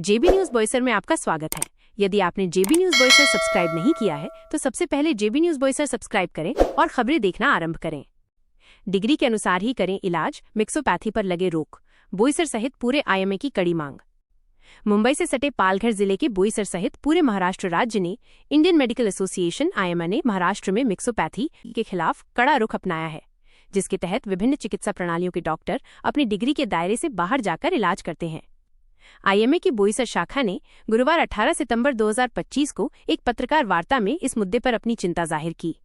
जेबी news Boisar में आपका स्वागत है। यदि आपने जेबी न्यूज बॉयसर सब्सक्राइब नहीं किया है तो सबसे पहले जेबी न्यूज बॉयसर सब्सक्राइब करें और खबरें देखना आरंभ करें। डिग्री के अनुसार ही करें इलाज, मिक्सोपैथी पर लगे रोक, बोईसर सहित पूरे आईएमए की कड़ी मांग। मुंबई से सटे पालघर जिले के बोईसर सहित पूरे महाराष्ट्र राज्य ने इंडियन मेडिकल एसोसिएशन आईएमए ने महाराष्ट्र में मिक्सोपैथी के खिलाफ कड़ा रुख अपनाया है, जिसके तहत विभिन्न चिकित्सा प्रणालियों के डॉक्टर अपनी डिग्री के दायरे से बाहर जाकर इलाज करते हैं। आईएमए की बोईसर शाखा ने गुरुवार 18 सितंबर 2025 को एक पत्रकार वार्ता में इस मुद्दे पर अपनी चिंता जाहिर की।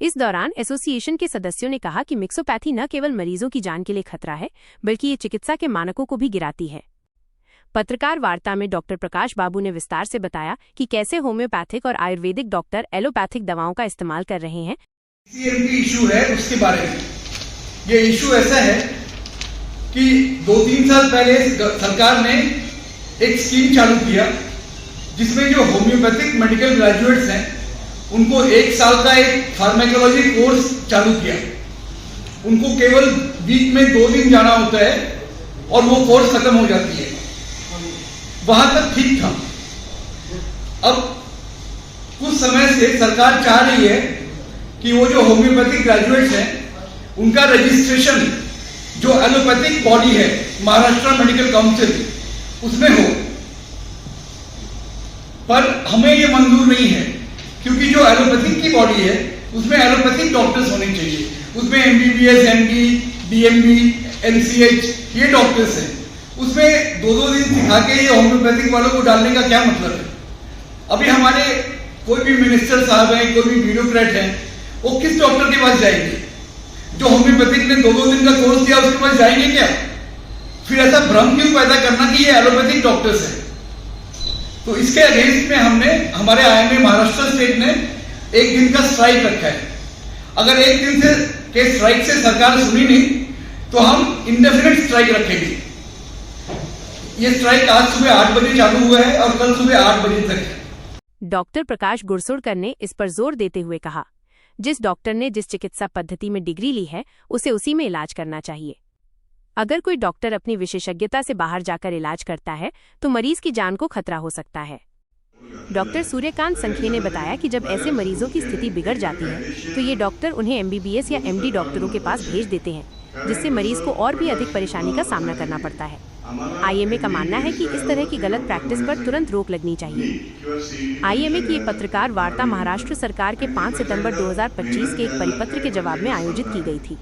इस दौरान एसोसिएशन के सदस्यों ने कहा कि मिक्सोपैथी न केवल मरीजों की जान के लिए खतरा है, बल्कि ये चिकित्सा के मानकों को भी गिराती है। पत्रकार वार्ता में डॉक्टर प्रकाश बाबू ने विस्तार से बताया कि कैसे होम्योपैथिक और आयुर्वेदिक डॉक्टर एलोपैथिक दवाओं का इस्तेमाल कर रहे हैं। इशू है उसके बारे में। ये इशू ऐसा है कि 2-3 साल पहले सरकार ने एक स्कीम चालू किया जिसमें जो होम्योपैथिक मेडिकल ग्रेजुएट्स हैं उनको 1 साल का एक फार्माकोलॉजी कोर्स चालू किया। उनको केवल वीक में 2 दिन जाना होता है और वो कोर्स खत्म हो जाती है। वहां तक ठीक था। अब कुछ समय से सरकार चाह रही है कि वो जो होम्योपैथिक ग्रेजुएट्स हैं उनका रजिस्ट्रेशन जो एलोपैथिक बॉडी है महाराष्ट्र मेडिकल काउंसिल उसमें हो, पर हमें ये मंजूर नहीं है क्योंकि जो एलोपैथिक की बॉडी है उसमें एलोपैथिक डॉक्टर्स होने चाहिए। उसमें एमबीबीएस, एमडी, डीएमबी, एमसीएच ये डॉक्टर्स हैं। उसमें 2-2 दिन सिखा के ये होम्योपैथिक वालों को डालने का क्या मतलब है? अभी हमारे कोई भी मिनिस्टर साहब हैं, कोई भी ब्यूरोक्रेट हैं, वो किस डॉक्टर के पास जाएंगे? जो होम्योपैथिक ने 2-2 दिन का कोर्स दिया उसके पास जाएंगे क्या? फिर ऐसा भ्रम क्यों पैदा करना कि ये एलोपैथिक डॉक्टर्स हैं? तो इसके अगेंस्ट में हमने हमारे आईएमए महाराष्ट्र स्टेट ने 1 दिन का स्ट्राइक रखा है। अगर 1 दिन से के स्ट्राइक से सरकार सुनी नहीं तो हम इंडेफिनिट स्ट्राइक रखेंगे। ये स्ट्राइक आज सुबह 8 बजे चालू हुआ है और कल सुबह 8 बजे तक है। डॉक्टर प्रकाश गुरसुड़कर ने इस पर जोर देते हुए कहा, जिस डॉक्टर ने जिस चिकित्सा पद्धति में डिग्री ली है उसे उसी में इलाज करना चाहिए। अगर कोई डॉक्टर अपनी विशेषज्ञता से बाहर जाकर इलाज करता है तो मरीज की जान को खतरा हो सकता है। डॉक्टर सूर्यकांत संखे ने बताया कि जब ऐसे मरीजों की स्थिति बिगड़ जाती है तो ये डॉक्टर उन्हें एमबीबीएस या एमडी डॉक्टरों के पास भेज देते हैं, जिससे मरीज को और भी अधिक परेशानी का सामना करना पड़ता है। आईएमए का मानना है कि इस तरह की गलत प्रैक्टिस पर तुरंत रोक लगनी चाहिए। आईएमए की एक पत्रकार वार्ता महाराष्ट्र सरकार के 5 सितंबर 2025 के एक परिपत्र के जवाब में आयोजित की गई थी।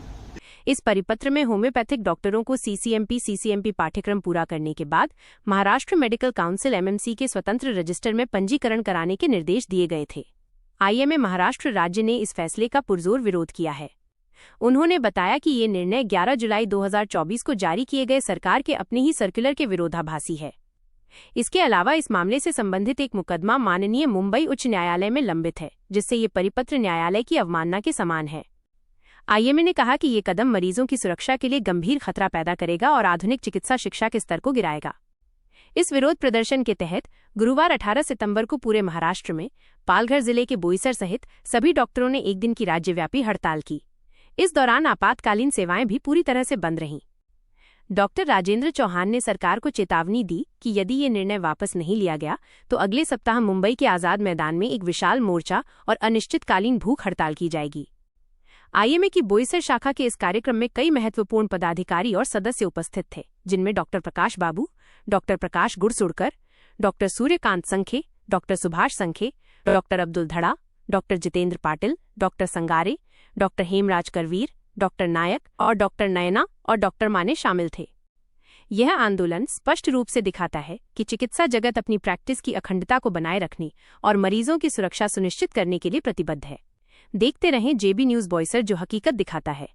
इस परिपत्र में होम्योपैथिक डॉक्टरों को सीसीएमपी पाठ्यक्रम पूरा करने के बाद महाराष्ट्र मेडिकल काउंसिल एमएमसी के स्वतंत्र रजिस्टर में पंजीकरण कराने के निर्देश दिए गए थे। आईएमए महाराष्ट्र राज्य ने इस फैसले का पुरजोर विरोध किया है। उन्होंने बताया कि ये निर्णय 11 जुलाई 2024 को जारी किए गए सरकार के अपने ही सर्कुलर के विरोधाभासी है। इसके अलावा इस मामले से संबंधित एक मुकदमा माननीय मुंबई उच्च न्यायालय में लंबित है, जिससे ये परिपत्र न्यायालय की अवमानना के समान है। आईएमए ने कहा कि ये कदम मरीजों की सुरक्षा के लिए गंभीर खतरा पैदा करेगा और आधुनिक चिकित्सा शिक्षा के स्तर को गिराएगा। इस विरोध प्रदर्शन के तहत गुरुवार 18 सितंबर को पूरे महाराष्ट्र में पालघर जिले के बोईसर सहित सभी डॉक्टरों ने 1 दिन की राज्यव्यापी हड़ताल की। इस दौरान आपातकालीन सेवाएं भी पूरी तरह से बंद रहीं। डॉक्टर राजेंद्र चौहान ने सरकार को चेतावनी दी कि यदि ये निर्णय वापस नहीं लिया गया तो अगले सप्ताह मुंबई के आजाद मैदान में एक विशाल मोर्चा और अनिश्चितकालीन भूख हड़ताल की जाएगी। आईएमए की बोईसर शाखा के इस कार्यक्रम में कई महत्वपूर्ण पदाधिकारी और सदस्य उपस्थित थे, जिनमें डॉक्टर प्रकाश बाबू, डॉक्टर प्रकाश गुरसुड़कर, डॉक्टर सूर्यकांत संखे, डॉक्टर सुभाष संखे, डॉक्टर अब्दुल धड़ा, doctor Jitendra Patil, doctor Sangare, doctor Hemraj Karveer, doctor नायक और डॉक्टर नयना और डॉक्टर माने शामिल थे। यह आंदोलन स्पष्ट रूप से दिखाता है कि चिकित्सा जगत अपनी प्रैक्टिस की अखंडता को बनाए रखने और मरीजों की सुरक्षा सुनिश्चित करने के लिए प्रतिबद्ध है। देखते रहें जेबी न्यूज बॉयसर, जो हकीकत दिखाता है।